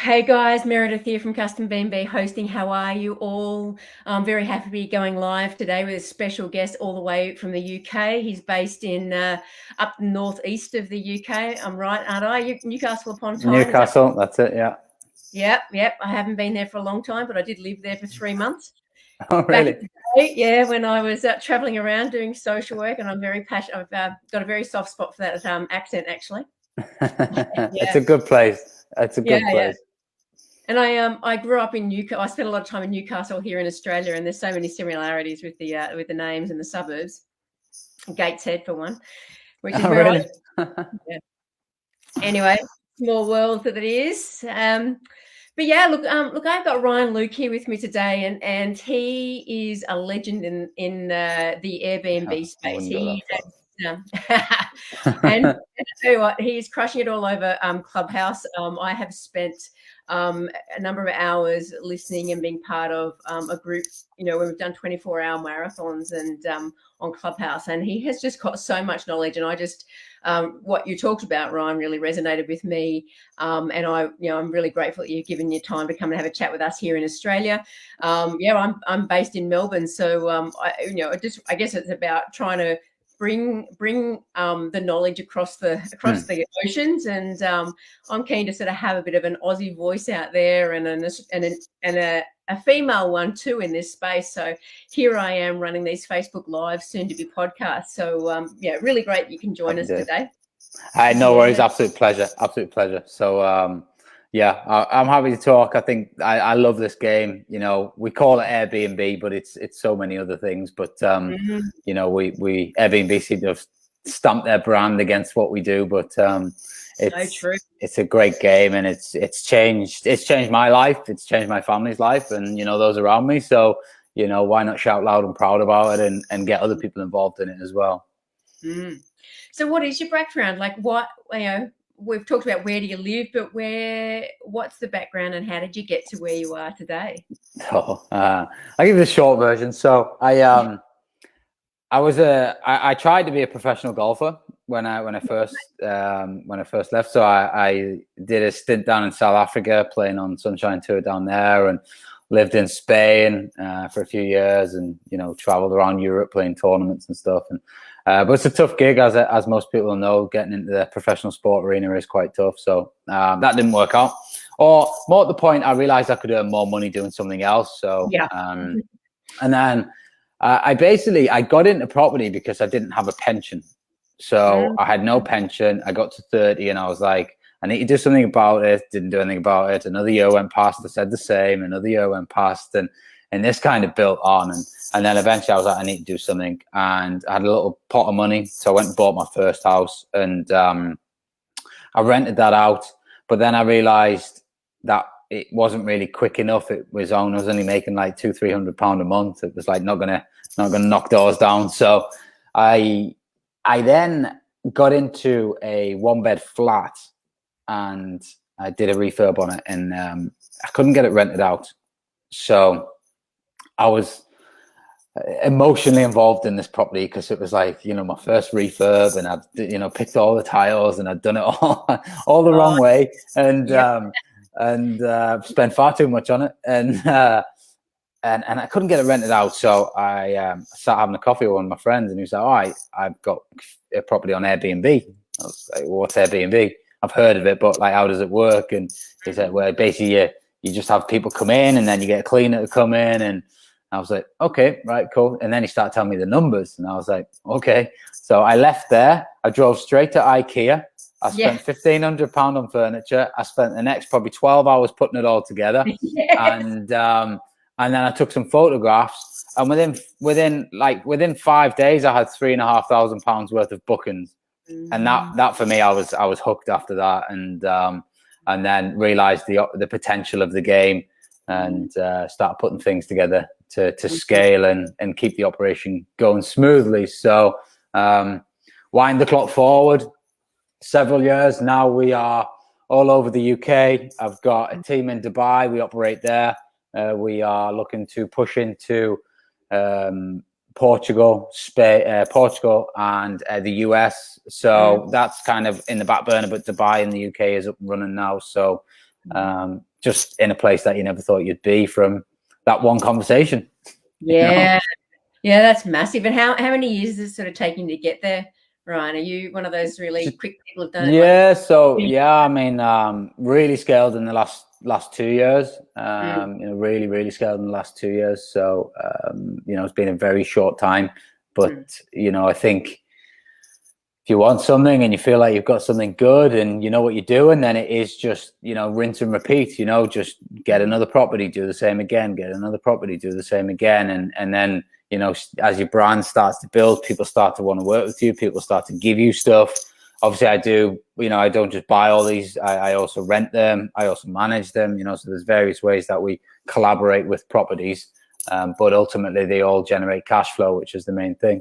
Hey guys, Meredith here from Custom B&B Hosting. How are you all? I'm very happy to be going live today with a special guest all the way from the UK. He's based in up northeast of the UK. I'm right, aren't I? Newcastle upon Tyne. Newcastle, that's it, yeah. Yep. I haven't been there for a long time, but I did live there for 3 months. Oh, Back really? in the day, yeah, when I was traveling around doing social work, and I'm very passionate. I've got a very soft spot for that accent, actually. It's Yeah, a good place. It's a good yeah. place. And I grew up in Newcastle. I spent a lot of time in Newcastle here in Australia, and there's so many similarities with the names and the suburbs. Gateshead for one, which is Oh, where I. really? Yeah. Anyway, small world that it is. But yeah, look, I've got Ryan Luke here with me today, and he is a legend in the Airbnb I space. wouldn't go Um, and that I tell you what, he's crushing it all over Clubhouse. I have spent a number of hours listening and being part of a group, when we've done 24-hour marathons and on Clubhouse, and he has just got so much knowledge. And I just, what you talked about, Ryan, really resonated with me. And I'm really grateful that you've given your time to come and have a chat with us here in Australia. I'm based in Melbourne, so I guess it's about trying to bring the knowledge across the oceans, and I'm keen to sort of have a bit of an Aussie voice out there, and a female one too in this space. So here I am running these Facebook Lives, soon to be podcasts. So really great you can join us today. No worries, absolute pleasure. So I'm happy to talk. I think I love this game. We call it Airbnb, but it's so many other things. But we Airbnb seem to have stamped their brand against what we do. But it's a great game, and it's changed my life. It's changed my family's life, and those around me. So why not shout loud and proud about it, and get other people involved in it as well. So what is your background? Like, what, we've talked about where do you live, but what's the background, and how did you get to where you are today? I'll give you the short version. So I tried to be a professional golfer when I first left. So I did a stint down in South Africa playing on Sunshine Tour down there, and lived in Spain for a few years, and traveled around Europe playing tournaments and stuff. And but it's a tough gig, as most people know. Getting into the professional sport arena is quite tough. So that didn't work out. Or more at the point, I realized I could earn more money doing something else. So and then I got into property because I didn't have a pension. So I had no pension. I got to 30 and I was like, I need to do something about it. Didn't do anything about it. Another year went past. I said the same. Another year went past, and this kind of built on. And then eventually I was like, I need to do something. And I had a little pot of money. So I went and bought my first house, and I rented that out. But then I realized that it wasn't really quick enough. I was only making like £200-300 a month. It was like not gonna knock doors down. So I then got into a 1-bed flat, and I did a refurb on it, and I couldn't get it rented out. So I was emotionally involved in this property because it was like, my first refurb, and I'd, picked all the tiles, and I'd done it all the wrong way, and spent far too much on it. And I couldn't get it rented out. So I started having a coffee with one of my friends, and he was like, all right, I've got a property on Airbnb. I was like, well, what's Airbnb? I've heard of it, but like, how does it work? And he said, well, basically you just have people come in, and then you get a cleaner to come in. And I was like, okay, right, cool. And then he started telling me the numbers, and I was like, okay. So I left there. I drove straight to IKEA. I spent £1,500 on furniture. I spent the next probably 12 hours putting it all together. And then I took some photographs, and within 5 days, I had £3,500 worth of bookings. And that for me, I was hooked after that, and then realized the potential of the game, and start putting things together to scale and keep the operation going smoothly. So wind the clock forward several years. Now we are all over the UK. I've got a team in Dubai. We operate there. We are looking to push into Portugal, Spain, Portugal, and the US. So that's kind of in the back burner, but Dubai and the UK is up and running now. So just in a place that you never thought you'd be from that one conversation. Yeah. Yeah, that's massive. And how many years is it sort of taking to get there, Ryan? Are you one of those really quick people who've done it? Yeah, so yeah, I mean, really scaled in the last 2 years. Really scaled in the last 2 years. So it's been a very short time, but I think if you want something and you feel like you've got something good and you know what you're doing, then it is just, rinse and repeat, just get another property, do the same again, get another property, do the same again. And then, as your brand starts to build, people start to want to work with you. People start to give you stuff. Obviously I do, I don't just buy all these. I also rent them. I also manage them, so there's various ways that we collaborate with properties. But ultimately they all generate cash flow, which is the main thing.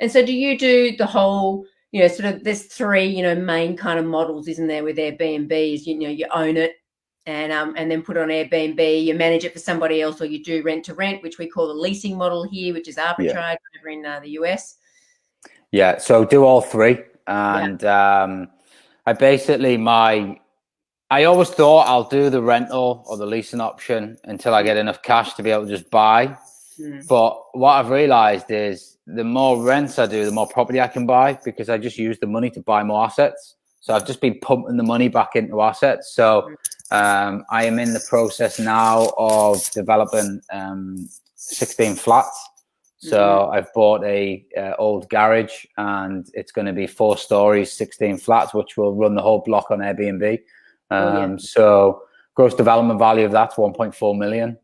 And so do you do the whole, sort of there's three, main kind of models, isn't there, with Airbnbs? You own it and then put it on Airbnb, you manage it for somebody else, or you do rent to rent, which we call the leasing model here, which is arbitrage over in the US. Yeah, so do all three. And I basically, I always thought I'll do the rental or the leasing option until I get enough cash to be able to just buy. But what I've realized is the more rents I do, the more property I can buy, because I just use the money to buy more assets. So I've just been pumping the money back into assets. So I am in the process now of developing 16 flats. So I've bought a old garage, and it's going to be 4 stories, 16 flats, which will run the whole block on Airbnb. So gross development value of that's 1.4 million.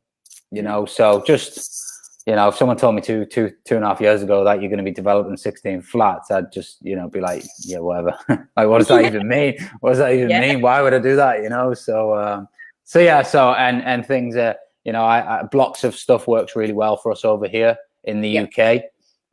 So just, if someone told me two and a half years ago that you're going to be developing 16 flats, I'd just, be like, yeah, whatever. Like, what does that even mean? What does that even mean? Why would I do that? And things are, I blocks of stuff works really well for us over here in the UK.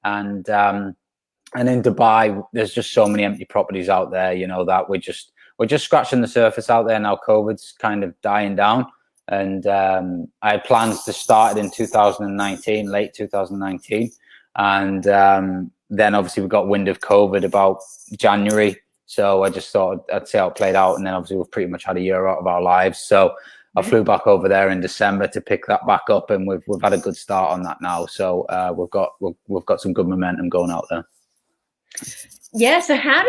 And in Dubai, there's just so many empty properties out there, that we're just scratching the surface out there now. COVID's kind of dying down. And I had plans to start it in 2019, late 2019. And then obviously we got wind of COVID about January. So I just thought I'd see how it played out. And then obviously we've pretty much had a year out of our lives. So I flew back over there in December to pick that back up. And we've had a good start on that now. So we've got some good momentum going out there. Yeah. So how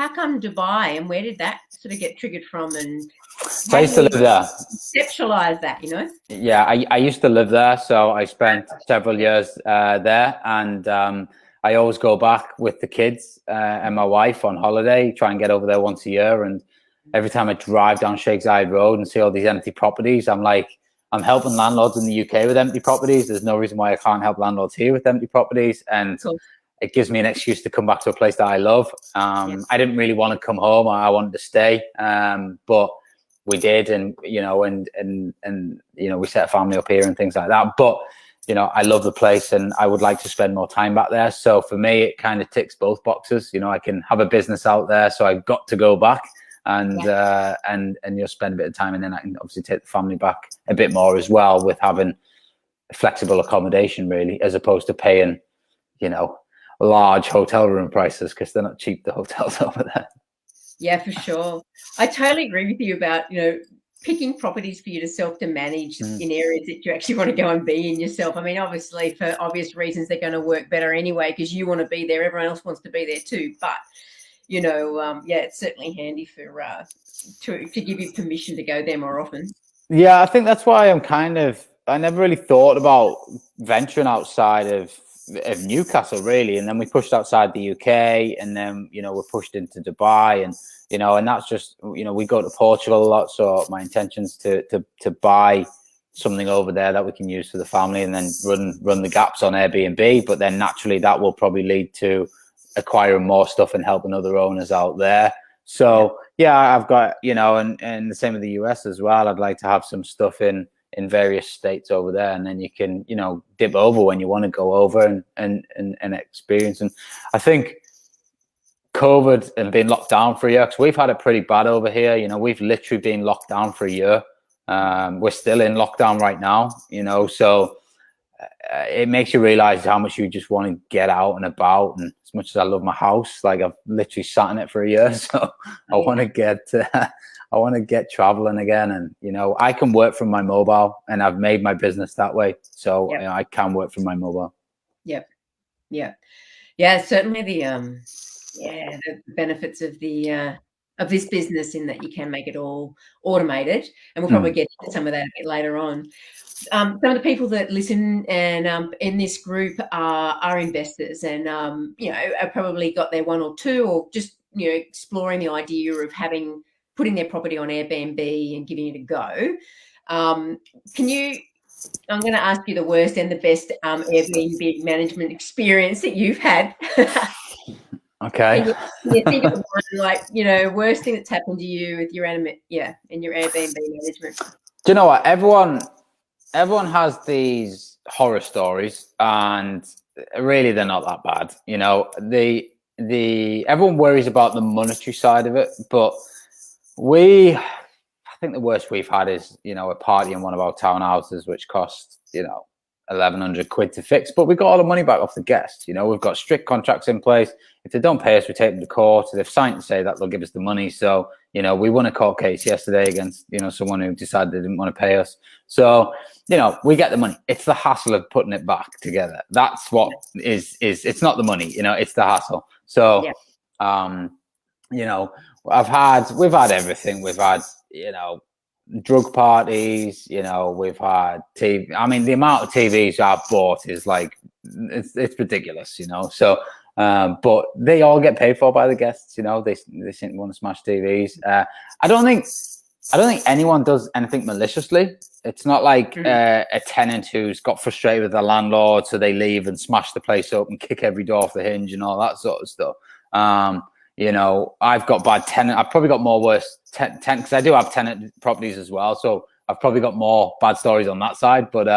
come Dubai, and where did that sort of get triggered from? And so I used to live there. Conceptualize that, Yeah, I used to live there, so I spent several years there, and I always go back with the kids and my wife on holiday, try and get over there once a year. And every time I drive down Sheikh Zayed Road and see all these empty properties, I'm like, I'm helping landlords in the UK with empty properties. There's no reason why I can't help landlords here with empty properties. And it gives me an excuse to come back to a place that I love. I didn't really want to come home. I wanted to stay, but we did, and we set a family up here and things like that. But I love the place, and I would like to spend more time back there. So for me, it kind of ticks both boxes. I can have a business out there, so I've got to go back and spend a bit of time, and then I can obviously take the family back a bit more as well, with having flexible accommodation, really, as opposed to paying large hotel room prices, because they're not cheap, the hotels over there. Yeah, for sure. I totally agree with you about, picking properties for yourself to manage in areas that you actually want to go and be in yourself. I mean, obviously, for obvious reasons, they're going to work better anyway, because you want to be there. Everyone else wants to be there too. But, it's certainly handy for to give you permission to go there more often. Yeah, I think that's why I never really thought about venturing outside of Newcastle, really. And then we pushed outside the UK, and then we're pushed into Dubai, and and that's just we go to Portugal a lot. So my intention's to buy something over there that we can use for the family, and then run the gaps on Airbnb. But then naturally that will probably lead to acquiring more stuff and helping other owners out there. So I've got and the same with the US as well. I'd like to have some stuff in various states over there, and then you can dip over when you want to go over and experience. And I think COVID and being locked down for a year, because we've had it pretty bad over here. We've literally been locked down for a year. We're still in lockdown right now. So it makes you realize how much you just want to get out and about. And as much as I love my house, like I've literally sat in it for a year, so I want to get traveling again. And you know, I can work from my mobile, and I've made my business that way, so you know, I can work from my mobile. Yep. Yeah, certainly the benefits of the of this business in that you can make it all automated, and we'll probably get into some of that a bit later on. Some of the people that listen and in this group are investors, and you know, have probably got their one or two, or just, you know, exploring the idea of putting their property on Airbnb and giving it a go. Can you? I'm going to ask you the worst and the best Airbnb management experience that you've had. Okay. Can you think of one, like, you know, worst thing that's happened to you with your in your Airbnb management? Do you know what? Everyone has these horror stories, and really they're not that bad. You know, everyone worries about the monetary side of it, but I think the worst we've had is, you know, a party in one of our townhouses, which cost, you know, 1,100 quid to fix, but we got all the money back off the guests. You know, we've got strict contracts in place. If they don't pay us, we take them to court. So they've signed to say that they'll give us the money. So, you know, we won a court case yesterday against, you know, someone who decided they didn't want to pay us. So, you know, we get the money. It's the hassle of putting it back together. That's what is it's not the money, you know, it's the hassle. So, you know, we've had everything. We've had, you know, drug parties, you know, we've had TV. I mean, the amount of TVs I've bought is like, it's ridiculous, you know. So, but they all get paid for by the guests, you know. They seem to want to smash TVs. I don't think anyone does anything maliciously. It's not like a tenant who's got frustrated with the landlord, so they leave and smash the place up and kick every door off the hinge and all that sort of stuff. You know, I've got bad tenant. I've probably got more worse tenant, because I do have tenant properties as well. So I've probably got more bad stories on that side. But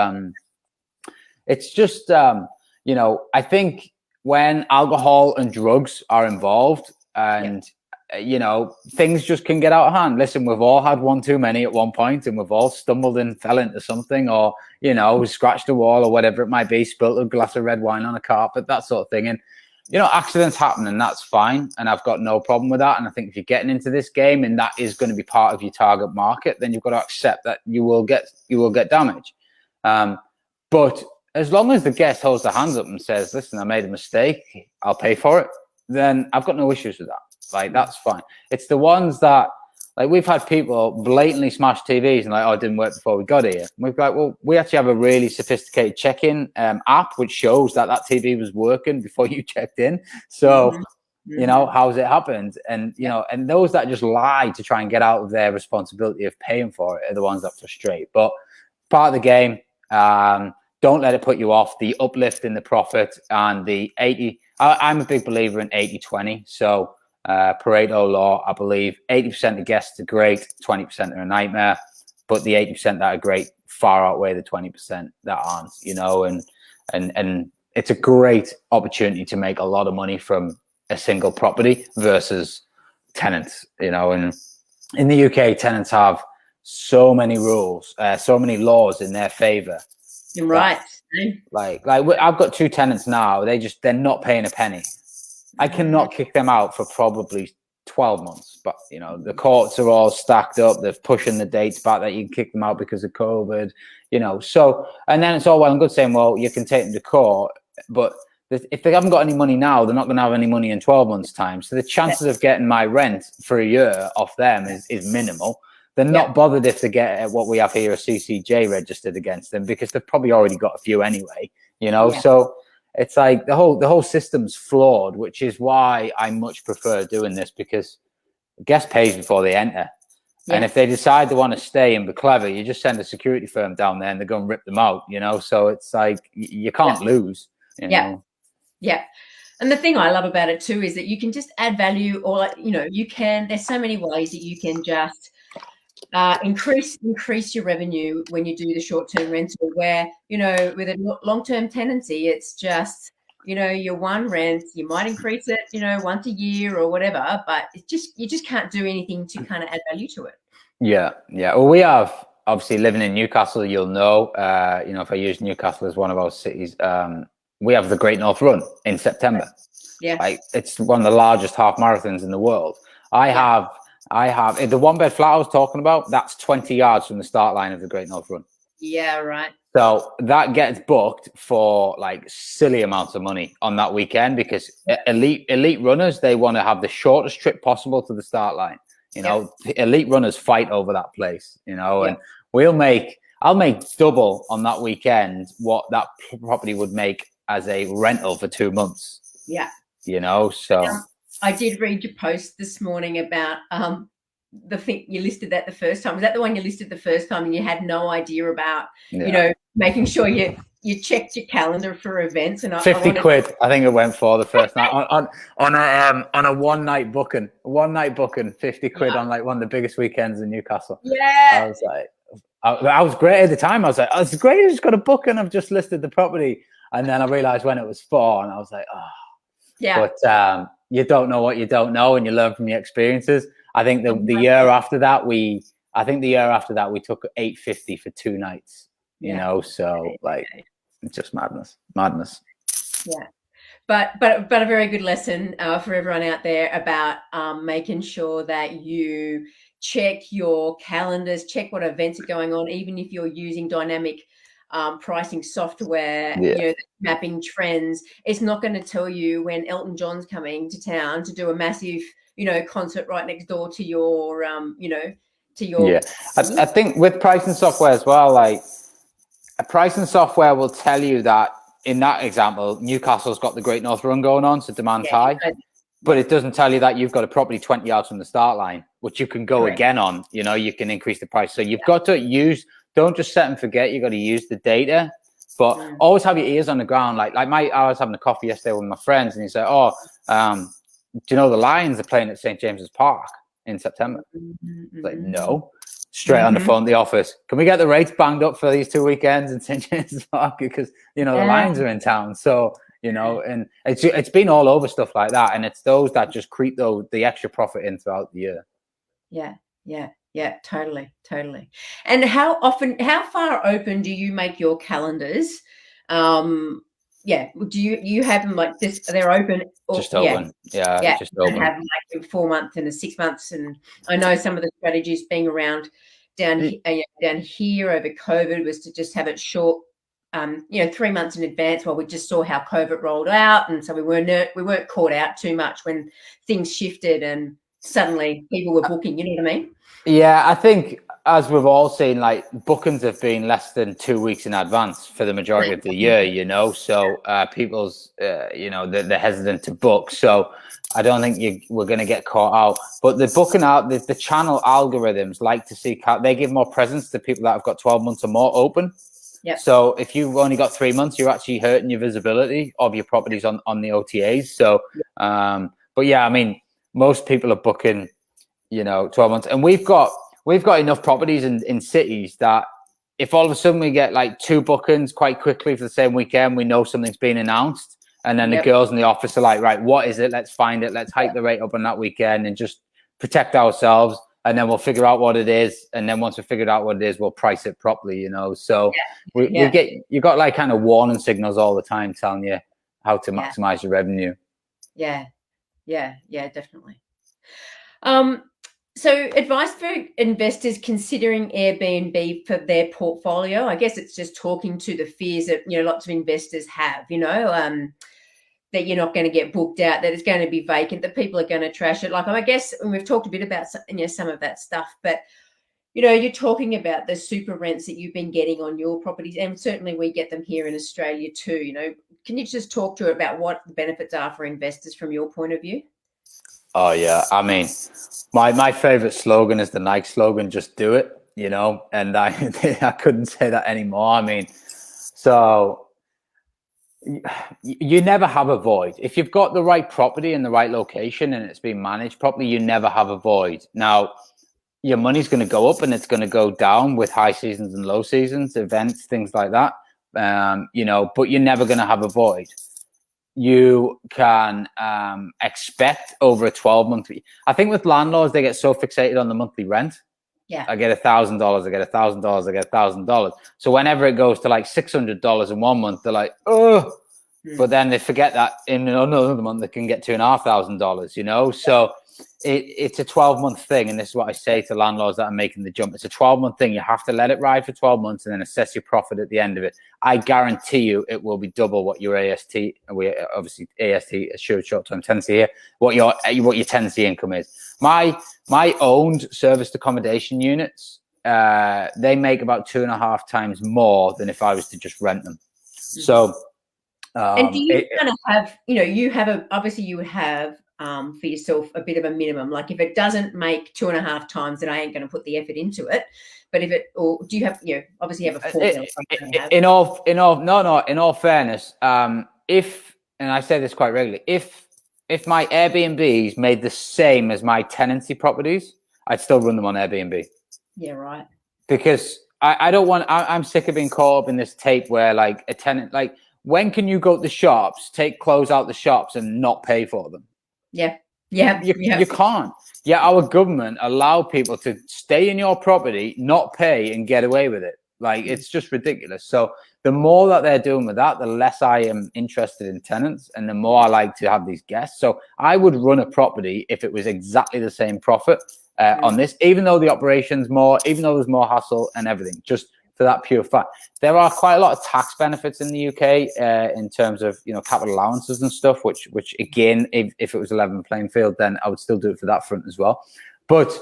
it's just, you know, I think when alcohol and drugs are involved, and you know, things just can get out of hand. Listen, we've all had one too many at one point, and we've all stumbled and fell into something, or, you know, scratched a wall or whatever it might be, spilt a glass of red wine on a carpet, that sort of thing. And you know, accidents happen, and that's fine, and I've got no problem with that. And I think if you're getting into this game and that is going to be part of your target market, then you've got to accept that you will get damage. But as long as the guest holds their hands up and says, "Listen, I made a mistake, I'll pay for it," then I've got no issues with that. Like, that's fine. It's the ones that, like, we've had people blatantly smash TVs and like, "Oh, it didn't work before we got here." And we've got, well, we actually have a really sophisticated check-in app which shows that TV was working before you checked in. So, you know, how's it happened? And, you know, and those that just lie to try and get out of their responsibility of paying for it are the ones that frustrate. But part of the game, don't let it put you off. The uplift in the profit and the 80, I'm a big believer in 80-20. So, Pareto law, I believe 80% of guests are great, 20% are a nightmare, but the 80% that are great far outweigh the 20% that aren't, you know, and it's a great opportunity to make a lot of money from a single property versus tenants, you know. And in the UK, tenants have so many rules, so many laws in their favor. You're right. Like I've got two tenants now. They're not paying a penny. I cannot kick them out for probably 12 months, but you know, the courts are all stacked up. They're pushing the dates back that you can kick them out because of COVID, you know. So, and then it's all well and good saying, well, you can take them to court, but if they haven't got any money now, they're not going to have any money in 12 months' time. So the chances of getting my rent for a year off them is minimal. They're not bothered if they get what we have here, a CCJ registered against them, because they've probably already got a few anyway, you know. So it's like the whole system's flawed, which is why I much prefer doing this, because guest pays before they enter. And if they decide they want to stay and be clever, you just send a security firm down there and they're going to rip them out, you know. So it's like you can't lose. You know? And the thing I love about it too is that you can just add value, or, you know, there's so many ways that you can just increase your revenue when you do the short-term rental, where, you know, with a long-term tenancy, it's just, you know, your one rent, you might increase it, you know, once a year or whatever, but it's just, you just can't do anything to kind of add value to it. Yeah. Well, we have obviously living in Newcastle, you'll know, if I use Newcastle as one of our cities, we have the Great North Run in September. Yeah. Like, it's one of the largest half marathons in the world. I have the one bed flat I was talking about, that's 20 yards from the start line of the Great North Run. Yeah, right. So that gets booked for like silly amounts of money on that weekend, because elite runners, they want to have the shortest trip possible to the start line. Elite runners fight over that place, and I'll make double on that weekend what that property would make as a rental for 2 months. Yeah. So I did read your post this morning about the thing you listed that the first time. Was that the one you listed the first time and you had no idea about, making sure you checked your calendar for events? And 50 quid, I think it went for the first night on a one night booking, 50 quid on like one of the biggest weekends in Newcastle. Yeah. I was like, I was great at the time. I was like, oh, it's great. I just got a booking. I've just listed the property. And then I realized when it was for, and I was like, oh, yeah. But you don't know what you don't know, and you learn from your experiences. I think the year after that, we took 850 for 2 nights. So like, it's just madness. Yeah, but a very good lesson for everyone out there about making sure that you check your calendars, check what events are going on, even if you're using dynamic pricing software, mapping trends. It's not going to tell you when Elton John's coming to town to do a massive, concert right next door to your, Yeah, I think with pricing software as well, like a pricing software will tell you that in that example, Newcastle's got the Great North Run going on, so demand's high. But it doesn't tell you that you've got a property 20 yards from the start line, which you can go again on. You can increase the price. So you've got to don't just set and forget. You've got to use the data, but always have your ears on the ground. I was having a coffee yesterday with my friends, and he said, do you know the Lions are playing at St. James's Park in September? Like, no. Straight on the phone to the office. Can we get the rates banged up for these 2 weekends in St. James's Park? Because, the Lions are in town. So, and it's been all over stuff like that. And it's those that just creep the extra profit in throughout the year. Yeah, totally. And how far open do you make your calendars? Do you have them like this? They're open. Just open. Yeah. Just open. Have like 4 months and 6 months. And I know some of the strategies being around down here over COVID was to just have it short, 3 months in advance, while we just saw how COVID rolled out, and so we weren't caught out too much when things shifted and suddenly people were booking. You know what I mean? Yeah, I think as we've all seen, like bookings have been less than 2 weeks in advance for the majority of the year. So people's they're hesitant to book. So I don't think we're going to get caught out. But the booking out, the channel algorithms like to see they give more presence to people that have got 12 months or more open. Yep. So if you've only got 3 months, you're actually hurting your visibility of your properties on the OTAs. So, but yeah, I mean, most people are booking, 12 months, and we've got enough properties in cities that if all of a sudden we get like 2 bookings quite quickly for the same weekend, we know something's been announced, and then the girls in the office are like, right, what is it? Let's find it. Let's hike the rate up on that weekend and just protect ourselves. And then we'll figure out what it is. And then once we figured out what it is, we'll price it properly, So you got like kind of warning signals all the time telling you how to maximize your revenue. Yeah, definitely. So advice for investors considering Airbnb for their portfolio. I guess it's just talking to the fears that, lots of investors have, that you're not going to get booked out, that it's going to be vacant, that people are going to trash it. Like, I guess, and we've talked a bit about some of that stuff, but you're talking about the super rents that you've been getting on your properties, and certainly we get them here in Australia too. Can you just talk to it about what the benefits are for investors from your point of view? Oh yeah, I mean, my favorite slogan is the Nike slogan, "Just do it," and I couldn't say that anymore. I mean, so. You never have a void. If you've got the right property in the right location and it's being managed properly, you never have a void. Now, your money's going to go up and it's going to go down with high seasons and low seasons, events, things like that. But you're never going to have a void. You can expect over a 12-month. I think with landlords, they get so fixated on the monthly rent Yeah. I get $1,000, I get $1,000, I get $1,000. So whenever it goes to like $600 in one month, they're like, oh, but then they forget that in another month they can get $2,500, you know? So it's a 12-month thing. And this is what I say to landlords that are making the jump. It's a 12-month thing. You have to let it ride for 12 months and then assess your profit at the end of it. I guarantee you it will be double what your AST, obviously AST, assured short-term tenancy here, what your tenancy income is. My owned serviced accommodation units, they make about 2.5 times more than if I was to just rent them. So, and do you kind of have, you have obviously you would have for yourself a bit of a minimum, like if it doesn't make 2.5 times, then I ain't going to put the effort into it. But if it, or do you have, obviously you have a formula? In all fairness, if, and I say this quite regularly, if my Airbnbs made the same as my tenancy properties, I'd still run them on Airbnb. Yeah, right. Because I don't want, I'm sick of being caught up in this tape where like a tenant, like when can you go to the shops, take clothes out the shops and not pay for them? Yeah. You can't. Yeah, our government allow people to stay in your property, not pay and get away with it. Like it's just ridiculous. So the more that they're doing with that, the less I am interested in tenants and the more I like to have these guests. So I would run a property if it was exactly the same profit on this, even though the operation's more, even though there's more hassle and everything, just for that pure fact. There are quite a lot of tax benefits in the UK in terms of, capital allowances and stuff, which again, if it was a level playing field, then I would still do it for that front as well. But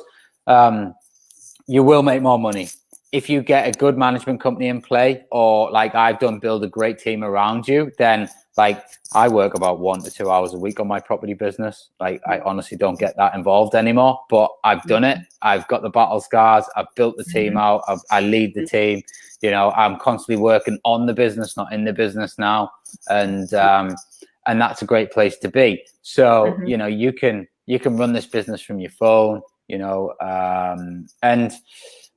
you will make more money if you get a good management company in play, or like I've done, build a great team around you. Then like I work about 1 to 2 hours a week on my property business. Like I honestly don't get that involved anymore, but I've done it. I've got the battle scars. I've built the team out. I lead the team. I'm constantly working on the business, not in the business now. And that's a great place to be. So, you can run this business from your phone, and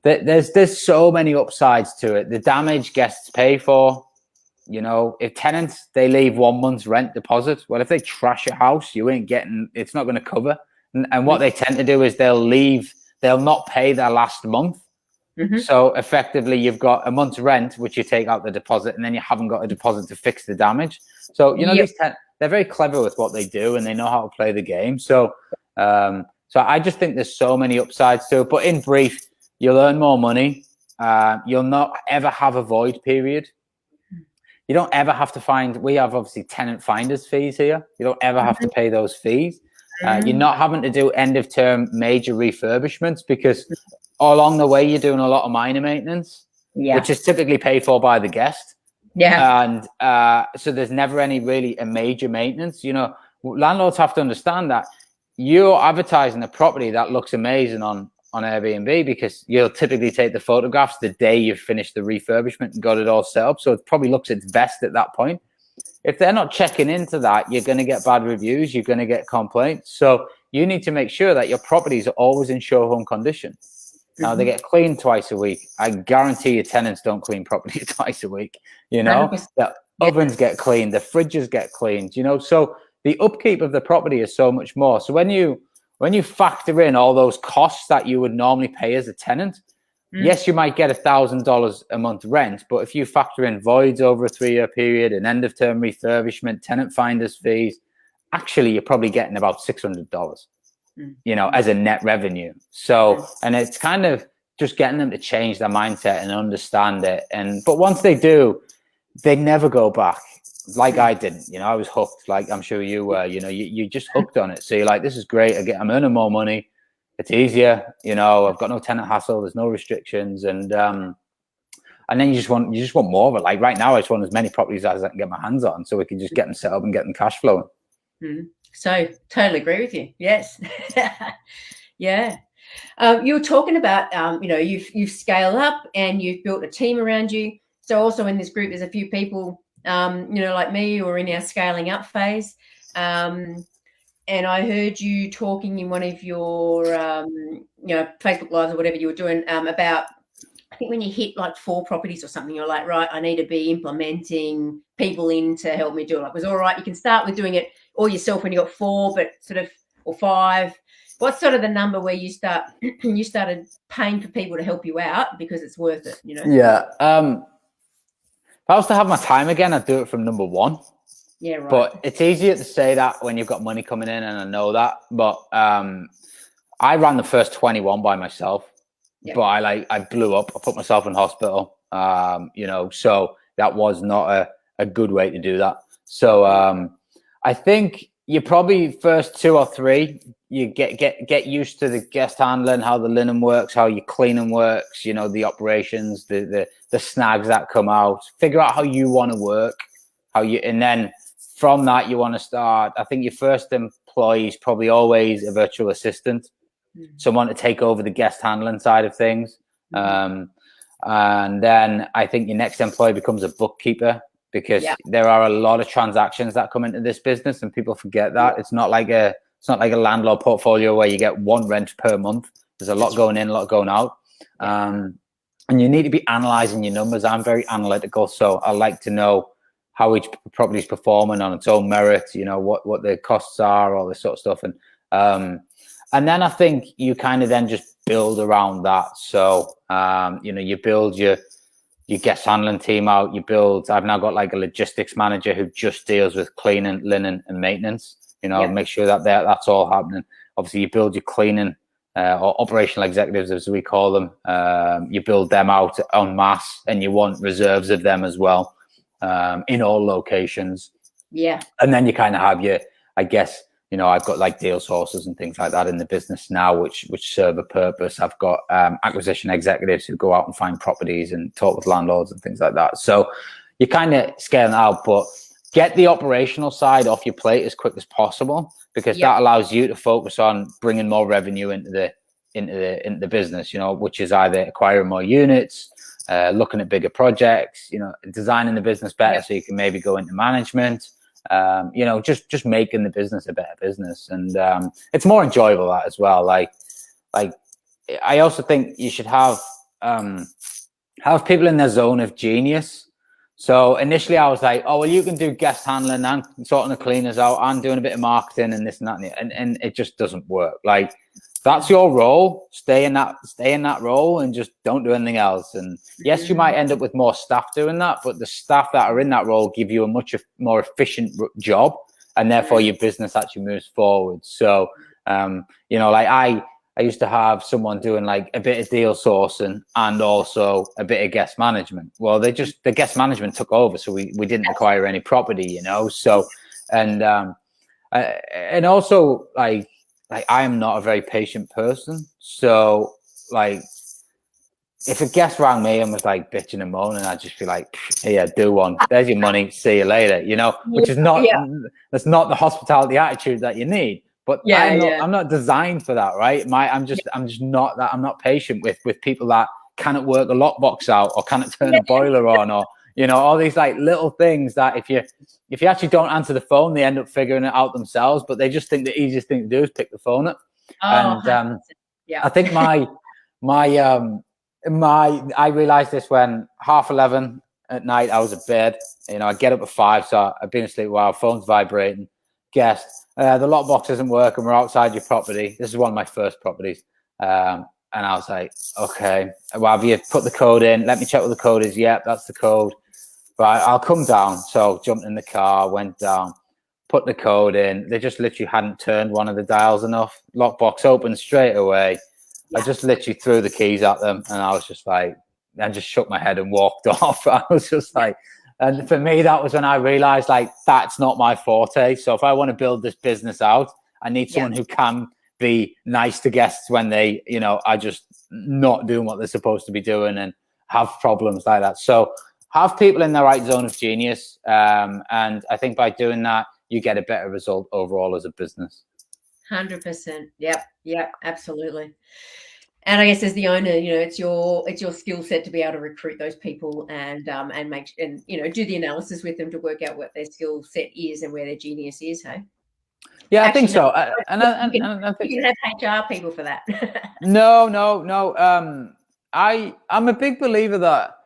there's so many upsides to it. The damage guests pay for. If tenants, they leave 1 month's rent deposit, well, if they trash your house, you ain't getting, it's not going to cover. And what they tend to do is they'll not pay their last month. So effectively you've got a month's rent, which you take out the deposit, and then you haven't got a deposit to fix the damage. So, they're very clever with what they do and they know how to play the game. So, so I just think there's so many upsides to it, but in brief, you'll earn more money. You'll not ever have a void period. You don't ever have to find, we have obviously tenant finders fees here. You don't ever have to pay those fees. You're not having to do end of term major refurbishments because along the way, you're doing a lot of minor maintenance, which is typically paid for by the guest. And so there's never any really a major maintenance. Landlords have to understand that you're advertising a property that looks amazing on Airbnb because you'll typically take the photographs the day you've finished the refurbishment and got it all set up. So it probably looks its best at that point. If they're not checking into that, you're going to get bad reviews. You're going to get complaints. So you need to make sure that your properties are always in show home condition. Now they get cleaned twice a week. I guarantee your tenants don't clean properties twice a week. The ovens get cleaned, the fridges get cleaned, so the upkeep of the property is so much more. So when you factor in all those costs that you would normally pay as a tenant, yes, you might get $1,000 a month rent, but if you factor in voids over a 3-year period, an end of term refurbishment, tenant finders fees, actually you're probably getting about $600, as a net revenue. So, and it's kind of just getting them to change their mindset and understand it. But once they do, they never go back. Like I didn't, I was hooked. Like I'm sure you were, you just hooked on it. So you're like, this is great. I'm earning more money. It's easier. I've got no tenant hassle. There's no restrictions. And then you just want more of it. Like right now, I just want as many properties as I can get my hands on so we can just get them set up and get them cash flowing. So totally agree with you. Yes. Yeah. You were talking about, you've scaled up and you've built a team around you. So also in this group, there's a few people, like me, who are in our scaling up phase. And I heard you talking in one of your, Facebook Lives or whatever you were doing about, I think when you hit like 4 properties or something, you're like, right, I need to be implementing people in to help me do it. Like, it was all right. You can start with doing it all yourself when you got 4, but or 5. What's sort of the number where you started paying for people to help you out because it's worth it, you know? Yeah. If I was to have my time again, I'd do it from number one. Yeah, right. But it's easier to say that when you've got money coming in, and I know that. But I ran the first 21 by myself. Yep. But I blew up. I put myself in hospital. You know, so that was not a good way to do that. So I think you probably first 2 or 3, you get used to the guest handling, how the linen works, how your cleaning works, you know, the operations, the snags that come out. Figure out how you want to work, and then from that you want to start. I think your first employee is probably always a virtual assistant, someone to take over the guest handling side of things. And then I think your next employee becomes a bookkeeper, because there are a lot of transactions that come into this business, and people forget that. It's not like a landlord portfolio where you get one rent per month. There's a lot going in, a lot going out. And you need to be analyzing your numbers. I'm very analytical, so I like to know how each property is performing on its own merit, you know, what the costs are, all this sort of stuff. And then I think you kind of then just build around that. So, you know, you build your guest handling team out. I've now got like a logistics manager who just deals with cleaning, linen and maintenance, you know, make sure that that's all happening. Obviously you build your cleaning or operational executives, as we call them. You build them out en masse, and you want reserves of them as well, in all locations. Yeah. And then you kind of have I guess, you know, I've got like deal sources and things like that in the business now, which serve a purpose. I've got acquisition executives who go out and find properties and talk with landlords and things like that. So you kind of scale out, but get the operational side off your plate as quick as possible, because that allows you to focus on bringing more revenue into the business, you know, which is either acquiring more units, looking at bigger projects, you know, designing the business better so you can maybe go into management. You know, just making the business a better business, and it's more enjoyable that as well. Like I also think you should have people in their zone of genius. So initially I was like, oh well, you can do guest handling and sorting the cleaners out and doing a bit of marketing and this and that, and it just doesn't work. Like, that's your role. Stay in that role and just don't do anything else. And yes, you might end up with more staff doing that, but the staff that are in that role give you a much more efficient job, and therefore your business actually moves forward. So, you know, like I used to have someone doing like a bit of deal sourcing and also a bit of guest management. Well, the guest management took over, so we didn't acquire any property, you know. So, and also like I am not a very patient person. So like, if a guest rang me and was like bitching and moaning, I'd just be like, yeah, do one. There's your money. See you later. You know, which is not, that's not the hospitality attitude that you need. But I'm not designed for that, right? I'm just not that. I'm not patient with people that cannot work a lockbox out or cannot turn a boiler on, or, you know, all these like little things that if you actually don't answer the phone, they end up figuring it out themselves. But they just think the easiest thing to do is pick the phone up. I think I realized this when 11:30 at night I was in bed. You know, I get up at 5, so I've been asleep while phone's vibrating. Guest, the lockbox doesn't work and we're outside your property. This is one of my first properties. And I was like, okay, well, have you put the code in? Let me check what the code is. Yep, that's the code. Right, I'll come down. So jumped in the car, went down, put the code in. They just literally hadn't turned one of the dials enough. Lockbox opened straight away. I just literally threw the keys at them, and I was just like, I just shook my head and walked off. I was just like, and for me, that was when I realized, like, that's not my forte. So if I want to build this business out, I need someone who can be nice to guests when they, you know, are just not doing what they're supposed to be doing and have problems like that. So have people in the right zone of genius. And I think by doing that, you get a better result overall as a business. 100%. Yep, absolutely. And I guess as the owner, you know, it's your skill set to be able to recruit those people and make, and, you know, do the analysis with them to work out what their skill set is and where their genius is. Hey. Yeah, actually, I think so. You can have HR people for that. No. I'm a big believer that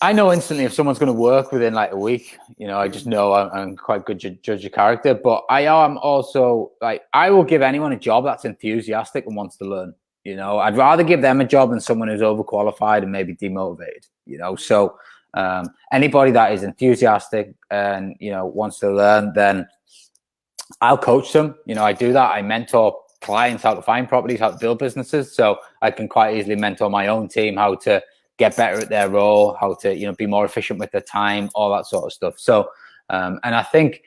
I know instantly if someone's going to work within like a week. You know, I just know I'm quite good judge of character. But I am also like, I will give anyone a job that's enthusiastic and wants to learn. You know, I'd rather give them a job than someone who's overqualified and maybe demotivated. You know, so anybody that is enthusiastic and wants to learn, then I'll coach them. You know, I do that. I mentor clients how to find properties, how to build businesses. So I can quite easily mentor my own team how to get better at their role, how to, be more efficient with their time, all that sort of stuff. So, and I think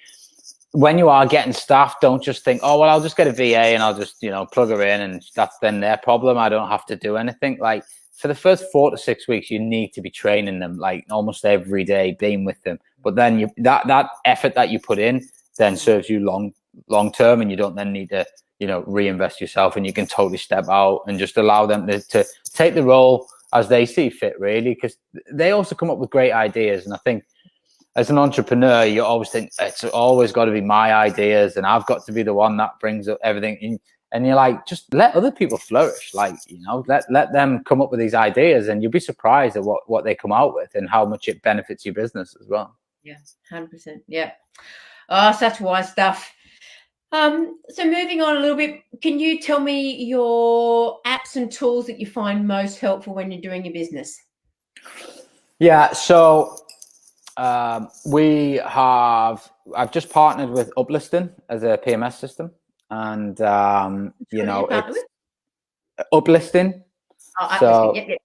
when you are getting staff, don't just think, oh, well, I'll just get a VA and I'll just, plug her in and that's then their problem. I don't have to do anything. Like for the first 4 to 6 weeks, you need to be training them like almost every day, being with them. But then that effort that you put in then serves you long term, and you don't then need to, reinvest yourself, and you can totally step out and just allow them to take the role as they see fit, really, because they also come up with great ideas. And I think as an entrepreneur, you always think it's always got to be my ideas and I've got to be the one that brings up everything in. And you're like, just let other people flourish. Like, let them come up with these ideas, and you'll be surprised at what they come out with and how much it benefits your business as well. Yeah, 100%. Yeah. Oh, such wise stuff. So moving on a little bit, can you tell me your apps and tools that you find most helpful when you're doing your business? Yeah, so I've just partnered with Uplisting as a PMS system, and it's Uplisting. Oh, so yep.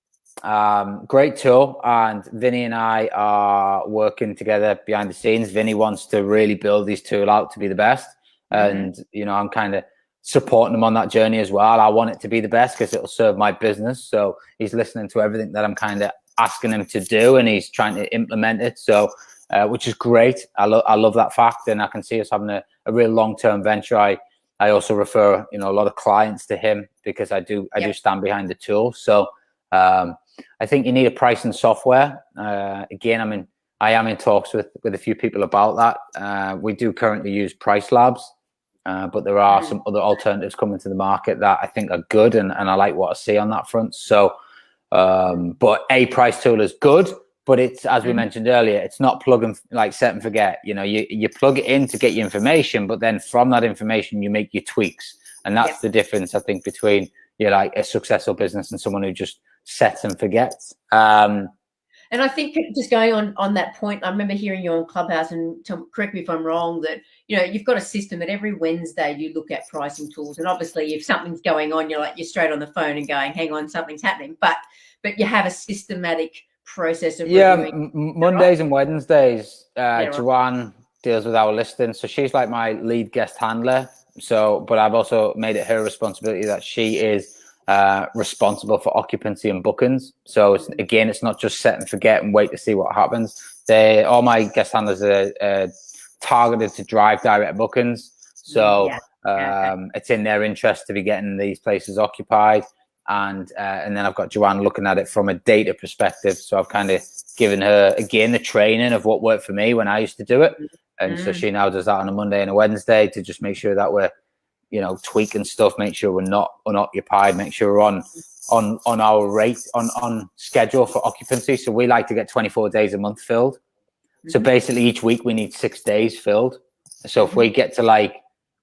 Great tool, and Vinny and I are working together behind the scenes. Vinny wants to really build this tool out to be the best. And, I'm kind of supporting him on that journey as well. I want it to be the best because it'll serve my business. So he's listening to everything that I'm kind of asking him to do, and he's trying to implement it. So, which is great. I love that fact. And I can see us having a real long-term venture. I also refer, a lot of clients to him because I do stand behind the tool. So, I think you need a pricing software. Again, I am in talks with a few people about that. We do currently use Price Labs. But there are some other alternatives coming to the market that I think are good, and I like what I see on that front. So, but a price tool is good, but it's, as we mentioned earlier, it's not plug and like set and forget. You plug it in to get your information, but then from that information you make your tweaks, and that's the difference, I think, between like a successful business and someone who just sets and forgets. And I think just going on that point, I remember hearing you on Clubhouse, and correct me if I'm wrong, that, you've got a system that every Wednesday you look at pricing tools. And obviously if something's going on, you're straight on the phone and going, hang on, something's happening. But you have a systematic process of reviewing. Mondays and Wednesdays, Joanne deals with our listing. So she's like my lead guest handler. So, but I've also made it her responsibility that she is responsible for occupancy and bookings. So it's not just set and forget and wait to see what happens. All my guest handlers are targeted to drive direct bookings. So it's in their interest to be getting these places occupied. And then I've got Joanne looking at it from a data perspective. So I've kind of given her, again, the training of what worked for me when I used to do it. And so she now does that on a Monday and a Wednesday to just make sure that we're tweaking stuff, make sure we're not unoccupied, make sure we're on our rate, on schedule for occupancy. So we like to get 24 days a month filled. So basically each week we need 6 days filled. So if we get to like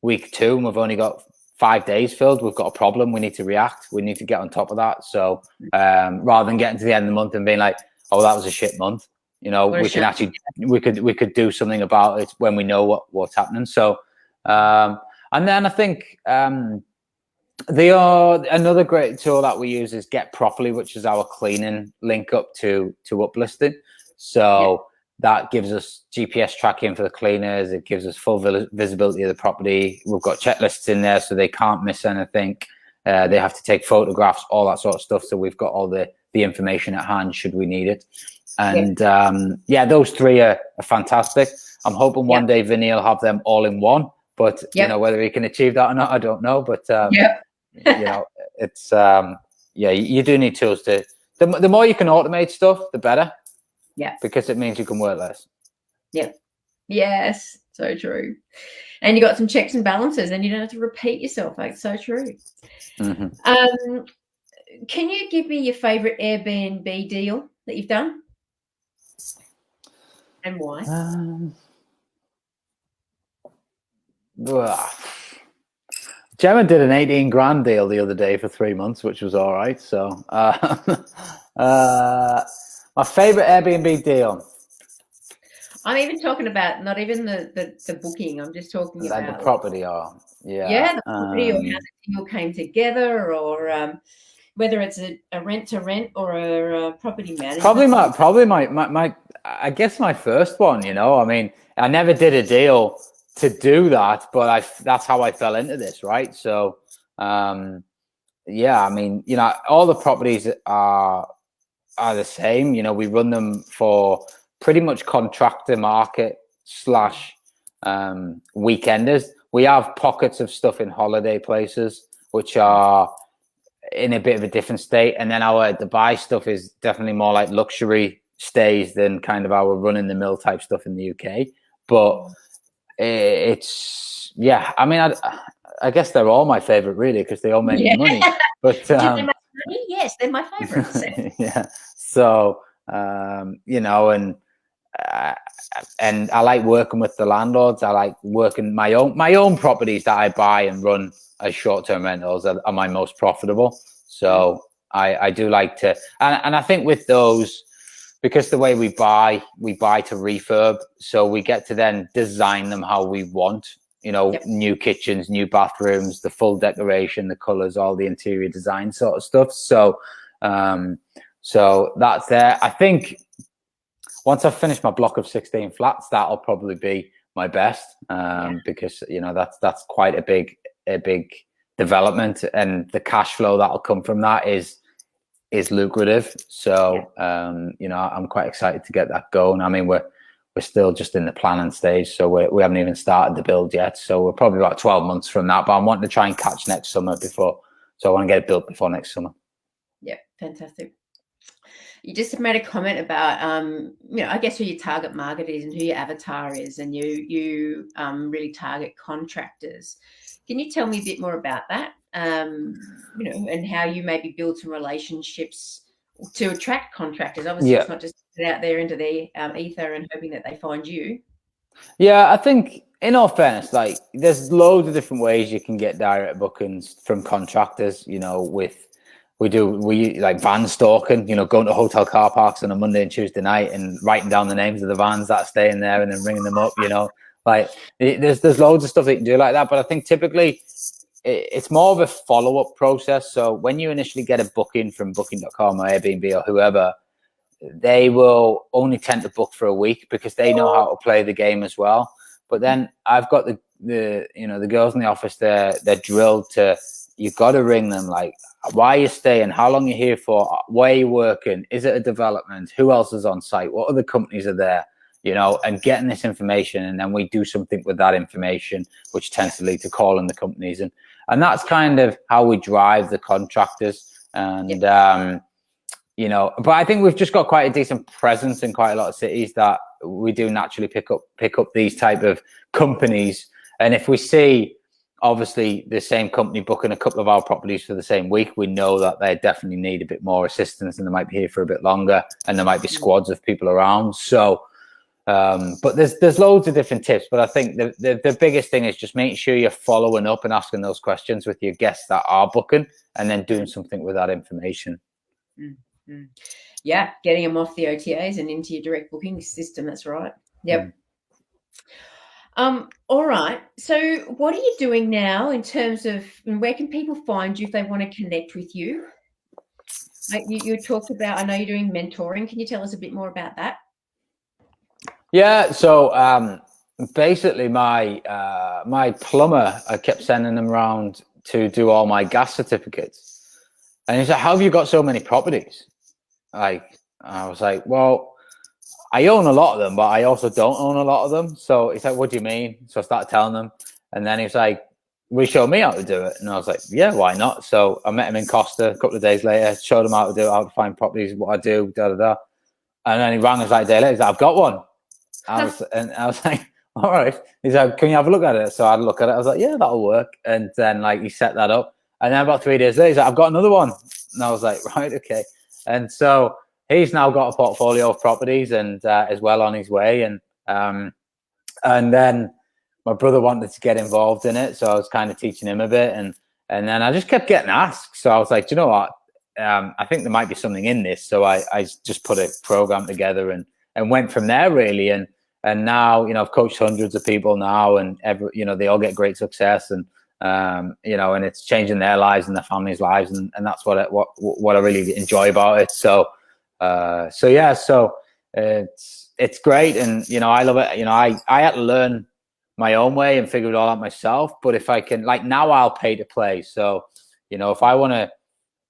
week 2 and we've only got 5 days filled, we've got a problem. We need to react. We need to get on top of that. So rather than getting to the end of the month and being like, oh, that was a shit month, we could do something about it when we know what's happening. So, and then I think another great tool that we use is Get Properly, which is our cleaning link up to Uplisting. So that gives us GPS tracking for the cleaners. It gives us full visibility of the property. We've got checklists in there so they can't miss anything. They have to take photographs, all that sort of stuff. So we've got all the information at hand should we need it. And those three are fantastic. I'm hoping one day Vinny will have them all in one. But whether he can achieve that or not, I don't know. But it's you do need tools to. The more you can automate stuff, the better. Yeah, because it means you can work less. Yeah. Yes, so true. And you got some checks and balances, and you don't have to repeat yourself. Like, so true. Can you give me your favorite Airbnb deal that you've done? And why? Gemma did an 18 grand deal the other day for 3 months, which was all right. So, my favorite Airbnb deal. I'm even talking about not even the booking. I'm just talking Like about the property, or the property, or how the deal came together, or whether it's a rent to rent or a property management. Probably my I guess my first one. I mean, I never did a deal to do that, but that's how I fell into this, right? So, yeah, I mean, all the properties are the same. We run them for pretty much contractor market / weekenders. We have pockets of stuff in holiday places, which are in a bit of a different state. And then our Dubai stuff is definitely more like luxury stays than kind of our run-in-the-mill type stuff in the UK. But it's, yeah, I mean, I guess they're all my favorite, really, because they all make me money. But do they make money? Yes, they're my favorites. Yeah. So, and I like working with the landlords. I like working my own properties that I buy and run as short-term rentals are my most profitable. So I do like to, and I think with those, because the way we buy to refurb, so we get to then design them how we want. New kitchens, new bathrooms, the full decoration, the colors, all the interior design sort of stuff. So, so that's there. I think once I've finished my block of 16 flats, that'll probably be my best, because that's quite a big development, and the cash flow that'll come from that is lucrative. So I'm quite excited to get that going. I mean, we're still just in the planning stage, so we haven't even started the build yet. So we're probably about 12 months from that, but I'm wanting to try and catch next summer so I want to get it built before next summer. Yeah, fantastic. You just made a comment about, I guess who your target market is and who your avatar is, and you really target contractors. Can you tell me a bit more about that? And how you maybe build some relationships to attract contractors. Obviously, it's not just out there into the ether and hoping that they find you. Yeah, I think in all fairness, like there's loads of different ways you can get direct bookings from contractors. We like van stalking, going to hotel car parks on a Monday and Tuesday night and writing down the names of the vans that are staying there and then ringing them up, like there's loads of stuff that you can do like that. But I think typically it's more of a follow-up process. So when you initially get a booking from booking.com or Airbnb or whoever, they will only tend to book for a week because they know how to play the game as well. But then I've got the girls in the office, they're drilled to, you've got to ring them like, why are you staying? How long are you here for? Where are you working? Is it a development? Who else is on site? What other companies are there? And getting this information, and then we do something with that information, which tends to lead to calling the companies, and that's kind of how we drive the contractors. And but I think we've just got quite a decent presence in quite a lot of cities that we do naturally pick up these type of companies. And if we see obviously the same company booking a couple of our properties for the same week, we know that they definitely need a bit more assistance and they might be here for a bit longer, and there might be squads of people around. So but there's loads of different tips, but I think the biggest thing is just making sure you're following up and asking those questions with your guests that are booking, and then doing something with that information. Mm-hmm. Yeah, getting them off the OTAs and into your direct booking system. That's right. Yep. All right. So what are you doing now in terms of, where can people find you if they want to connect with you? You talked about, I know you're doing mentoring. Can you tell us a bit more about that? Yeah. So basically my plumber, I kept sending him around to do all my gas certificates. And he's like, how have you got so many properties? I was like, well, I own a lot of them, but I also don't own a lot of them. So he's like, what do you mean? So I started telling him. And then he's like, will you show me how to do it? And I was like, yeah, why not? So I met him in Costa a couple of days later, showed him how to do it, how to find properties, what I do, da-da-da. And then he rang us like a day later. He's like, I've got one. I was like, all right. He's like, can you have a look at it? So I had a look at it. I was like, yeah, that'll work. And then like he set that up. And then about 3 days later, he's like, I've got another one. And I was like, right, okay. And so he's now got a portfolio of properties and is well on his way. And then my brother wanted to get involved in it, so I was kind of teaching him a bit, and then I just kept getting asked. So I was like, do you know what? I think there might be something in this. So I just put a program together and went from there, really. And now, you know, I've coached hundreds of people now, and they all get great success, and and it's changing their lives and their families' lives, and that's what I really enjoy about it. So it's great, and I love it. I had to learn my own way and figure it all out myself. But if I can, like, now I'll pay to play. So if I want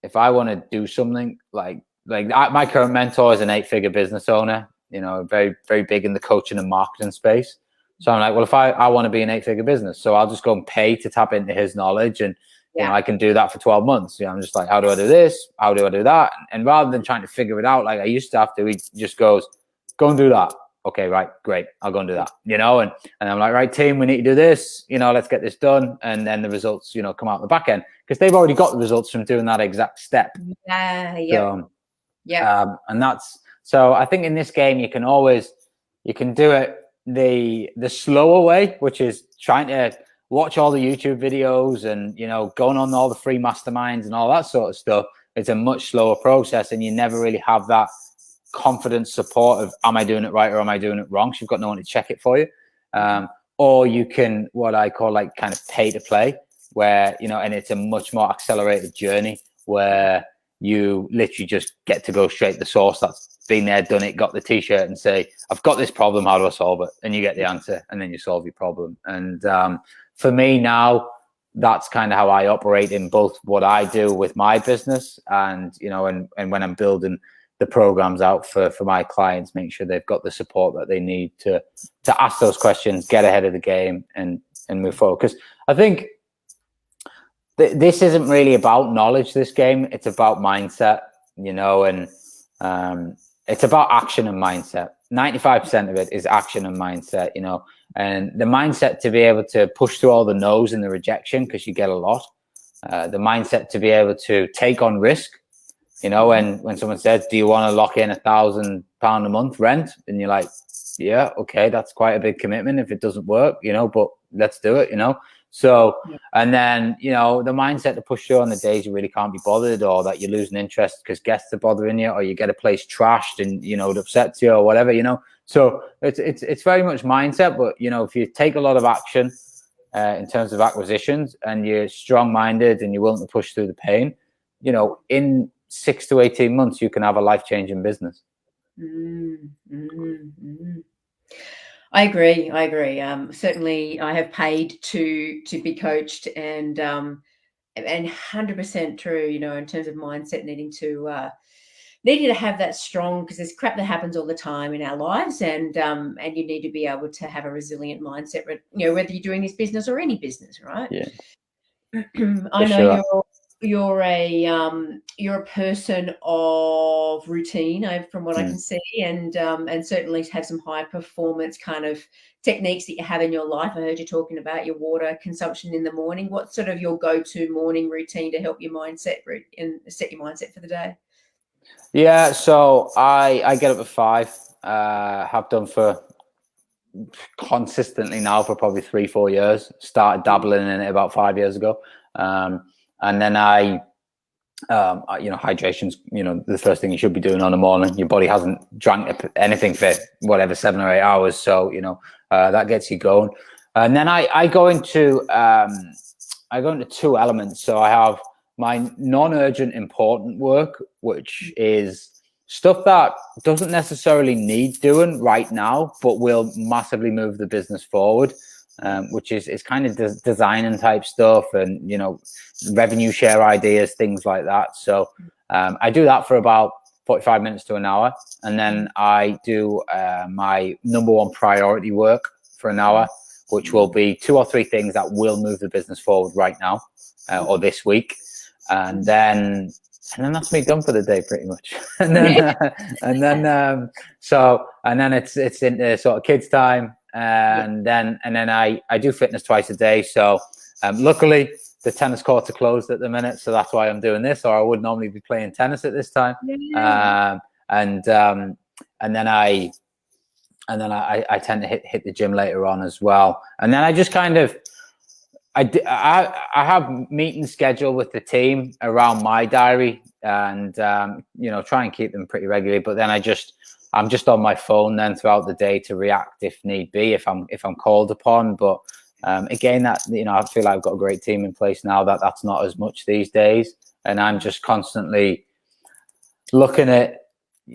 to do something my current mentor is an 8-figure business owner, very, very big in the coaching and marketing space. So I'm like, well, if I want to be an 8-figure business, so I'll just go and pay to tap into his knowledge. And, I can do that for 12 months. I'm just like, how do I do this? How do I do that? And rather than trying to figure it out, like I used to have to, he just goes, go and do that. Okay, right, great. I'll go and do that, and I'm like, right, team, we need to do this, let's get this done. And then the results, come out the back end, because they've already got the results from doing that exact step. And that's, so I think in this game, you can do it the slower way, which is trying to watch all the YouTube videos and, going on all the free masterminds and all that sort of stuff. It's a much slower process, and you never really have that confident support of, am I doing it right or am I doing it wrong? So you've got no one to check it for you. Or you can, what I call, like, kind of pay to play, where, and it's a much more accelerated journey where you literally just get to go straight to the source that's been there, done it, got the t-shirt, and say, I've got this problem, how do I solve it? And you get the answer, and then you solve your problem. And for me now, that's kind of how I operate in both what I do with my business and, and when I'm building the programs out for my clients, make sure they've got the support that they need to ask those questions, get ahead of the game, and move forward. Because I think this isn't really about knowledge, this game. It's about mindset, and it's about action and mindset. 95% of it is action and mindset, and the mindset to be able to push through all the no's and the rejection, because you get a lot. The mindset to be able to take on risk. When someone says, do you want to lock in £1,000 a month rent? And you're like, yeah, okay, that's quite a big commitment if it doesn't work, but let's do it, So, and then, the mindset to push through on the days you really can't be bothered, or that you're losing interest because guests are bothering you, or you get a place trashed and, it upsets you or whatever, So it's very much mindset. But, if you take a lot of action in terms of acquisitions, and you're strong-minded and you're willing to push through the pain, in 6 to 18 months, you can have a life-changing business. I agree. Certainly, I have paid to be coached, and 100% true. In terms of mindset, needing to have that strong, because there's crap that happens all the time in our lives, and you need to be able to have a resilient mindset. Whether you're doing this business or any business, right? Yeah. I know you're a person of routine, from what I can see, and certainly have some high performance kind of techniques that you have in your life. I heard you talking about your water consumption in the morning. What's sort of your go-to morning routine to help your mindset and set your mindset for the day? Yeah, so I get up at 5. Have done for consistently now for probably 3-4 years. Started dabbling in it about 5 years ago. And then hydration's, the first thing you should be doing on the morning. Your body hasn't drank anything for whatever 7 or 8 hours. So, that gets you going. And then I go into 2 elements. So I have my non-urgent important work, which is stuff that doesn't necessarily need doing right now, but will massively move the business forward. Which is kind of designing type stuff, and revenue share ideas, things like that. So I do that for about 45 minutes to an hour, and then I do my number 1 priority work for an hour, which will be 2 or 3 things that will move the business forward right now or this week, and then that's me done for the day, pretty much. and then it's into sort of kids time. And then I do fitness twice a day. So luckily the tennis courts are closed at the minute, so that's why I'm doing this, or I would normally be playing tennis at this time. and then I tend to hit the gym later on as well. And then I just kind of, I have meetings scheduled with the team around my diary, and try and keep them pretty regularly. But then I'm just on my phone then throughout the day to react if need be, if I'm called upon. But again, that I feel like I've got a great team in place now that's not as much these days, and I'm just constantly looking at.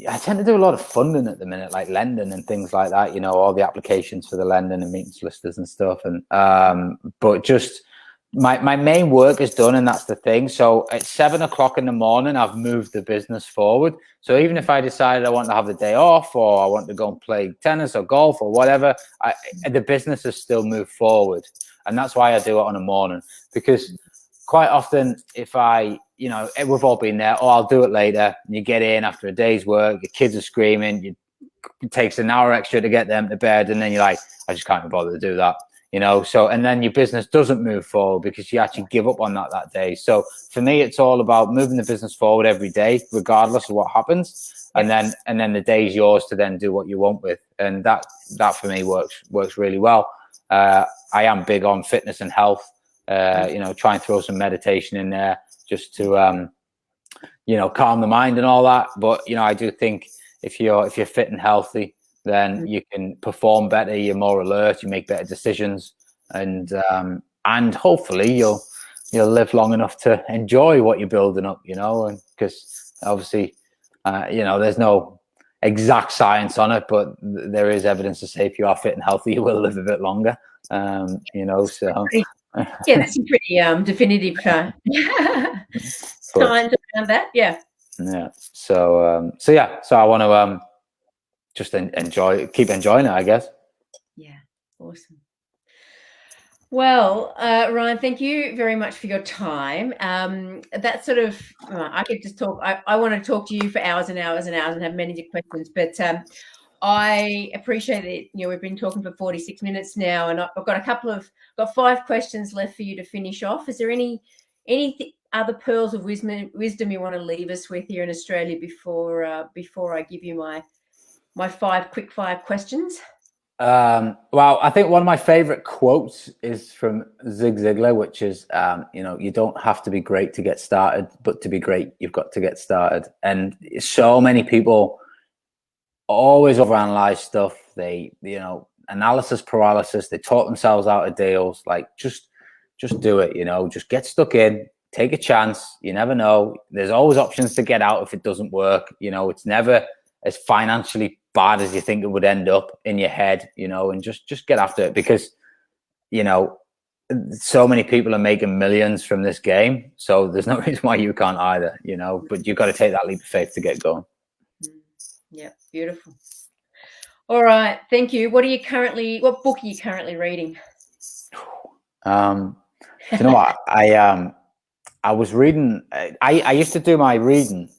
I tend to do a lot of funding at the minute, like lending and things like that, all the applications for the lending and meeting solicitors and stuff. And, but just my main work is done, and that's the thing. So at 7 o'clock in the morning, I've moved the business forward. So even if I decided I want to have the day off, or I want to go and play tennis or golf or whatever, the business has still moved forward. And that's why I do it on a morning, because quite often if we've all been there, I'll do it later. And you get in after a day's work, your kids are screaming, it takes an hour extra to get them to bed. And then you're like, I just can't be bothered to do that, So, and then your business doesn't move forward because you actually give up on that day. So for me, it's all about moving the business forward every day, regardless of what happens. And then the day's yours to then do what you want with. And that for me works really well. I am big on fitness and health. Try and throw some meditation in there just to calm the mind and all that. But I do think if you're fit and healthy, then you can perform better, you're more alert, you make better decisions, and hopefully you'll live long enough to enjoy what you're building up, and because obviously there's no exact science on it, but there is evidence to say if you are fit and healthy, you will live a bit longer. So yeah, that's a pretty definitive science around that. Yeah. So I want to just keep enjoying it, I guess. Yeah, awesome. Well, Ryan, thank you very much for your time. That sort of, I could just talk. I want to talk to you for hours and hours and hours and have many questions, but I appreciate it. We've been talking for 46 minutes now, and I've got 5 questions left for you to finish off. Is there any other pearls of wisdom you want to leave us with here in Australia before I give you my 5 quick fire questions? Well, I think one of my favorite quotes is from Zig Ziglar, which is, you don't have to be great to get started, but to be great, you've got to get started. And so many people always overanalyze stuff. They, analysis paralysis. They talk themselves out of deals. Like, just do it. Just get stuck in. Take a chance. You never know. There's always options to get out if it doesn't work. It's never as financially bad as you think it would end up in your head. And just get after it, because so many people are making millions from this game. So there's no reason why you can't either. But you've got to take that leap of faith to get going. Yeah, beautiful. All right, thank you. What book are you currently reading? You know what? I was reading. I used to do my reading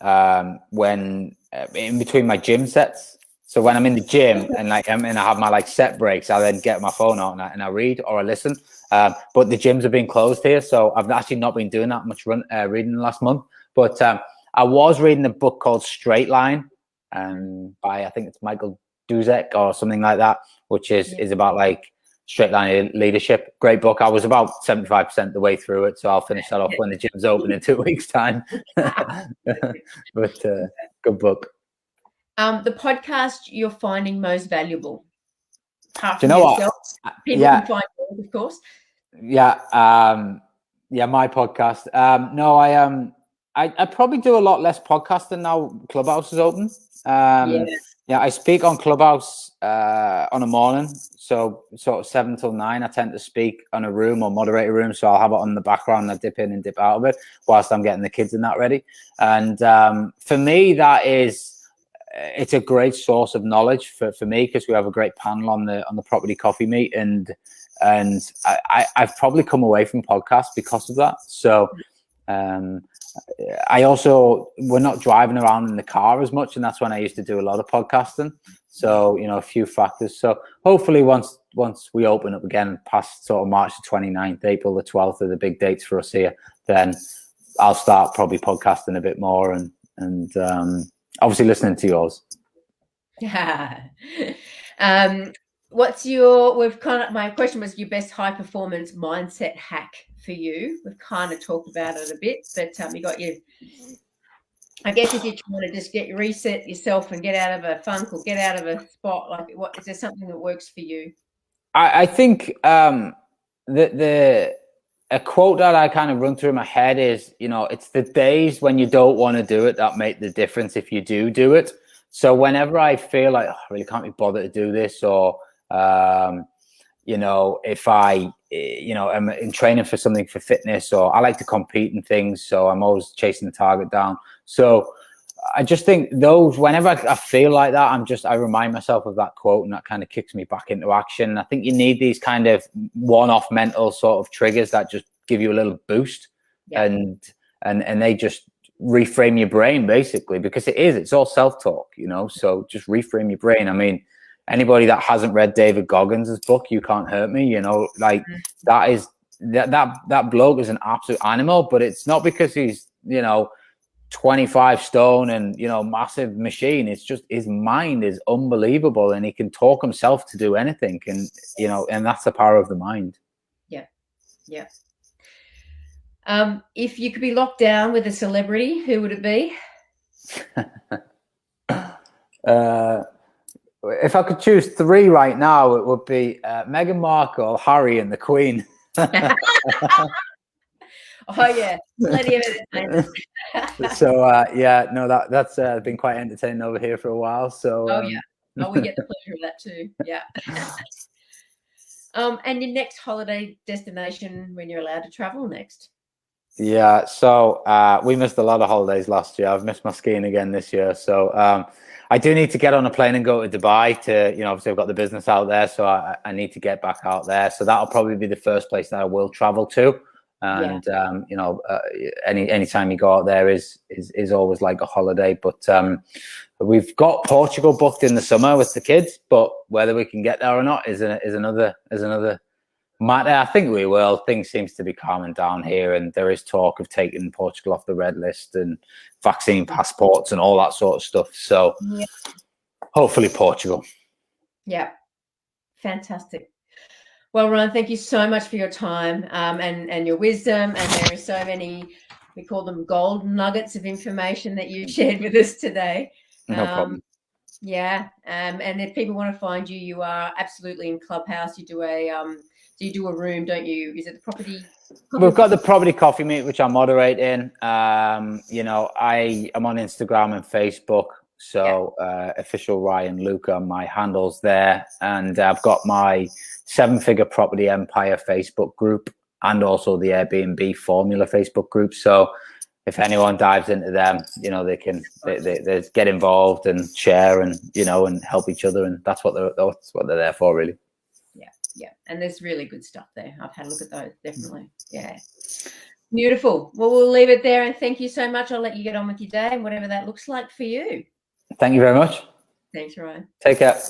when in between my gym sets. So when I'm in the gym and I have my set breaks, I then get my phone out and I read or I listen. But the gyms have been closed here, so I've actually not been doing that much reading the last month. But I was reading a book called Straight Line, by I think it's Michael Duzek or something like that, which is about straight line leadership. Great book. I was about 75% the way through it, so I'll finish that off when the gym's open in 2 weeks' time. But good book. The podcast you're finding most valuable? Do you know what? People can find yours, of course. Yeah, my podcast. No, I probably do a lot less podcasting now. Clubhouse is open. I speak on Clubhouse on a morning, so sort of 7 till 9. I tend to speak on a room or moderate a room, so I'll have it on the background and I dip in and dip out of it whilst I'm getting the kids and that ready. And for me, it's a great source of knowledge for me, because we have a great panel on the property coffee meet, and I've probably come away from podcasts because of that. So we're not driving around in the car as much, and that's when I used to do a lot of podcasting. So a few factors. So hopefully once we open up again past sort of March the 29th, April the 12th are the big dates for us here, then I'll start probably podcasting a bit more and Obviously listening to yours. My question was your best high performance mindset hack for you. We've kind of talked about it a bit, but you got your, I guess if you're trying to just reset yourself and get out of a funk or get out of a spot, like what is there something that works for you? I think a quote that I kind of run through my head is, it's the days when you don't want to do it that make the difference if you do it. So whenever I feel like, I really can't be bothered to do this, or, if I, am in training for something for fitness, or I like to compete in things, so I'm always chasing the target down. So I just think whenever I feel like that, I remind myself of that quote, and that kind of kicks me back into action. I think you need these kind of one-off mental sort of triggers that just give you a little boost, and they just reframe your brain, basically, because it's all self-talk, so just reframe your brain. I mean, anybody that hasn't read David Goggins' book, You Can't Hurt Me, that bloke is an absolute animal, but it's not because he's 25 stone and massive machine. It's just his mind is unbelievable, and he can talk himself to do anything, and and that's the power of the mind. Yeah. If you could be locked down with a celebrity, who would it be? If I could choose 3 right now, it would be Meghan Markle, Harry, and the Queen. Oh yeah, plenty of entertainment. So that's been quite entertaining over here for a while. So we get the pleasure of that too. Yeah. And your next holiday destination when you're allowed to travel next? Yeah, so we missed a lot of holidays last year. I've missed my skiing again this year. So I do need to get on a plane and go to Dubai to, obviously I've got the business out there, so I need to get back out there. So that'll probably be the first place that I will travel to. And any time you go out there is always like a holiday. But we've got Portugal booked in the summer with the kids, but whether we can get there or not is another matter. I think we will. Things seems to be calming down here, and there is talk of taking Portugal off the red list and vaccine passports and all that sort of stuff. So hopefully Portugal. Yeah, fantastic. Well, Ryan, thank you so much for your time and your wisdom. And there are so many, we call them gold nuggets of information that you shared with us today. No problem. Yeah. And if people want to find you, you are absolutely in Clubhouse. You do you do a room, don't you? Is it the property? We've got the property coffee meet, which I moderate in. I'm on Instagram and Facebook. So official Ryan Luca, my handle's there. And I've got my 7-Figure Property Empire Facebook group, and also the Airbnb Formula Facebook group. So if anyone dives into them, they can they get involved and share and and help each other, and that's what they're there for, really. Yeah, and there's really good stuff there. I've had a look at those, definitely. Yeah, beautiful. Well, we'll leave it there, and thank you so much. I'll let you get on with your day and whatever that looks like for you. Thank you very much. Thanks, Ryan. Take care.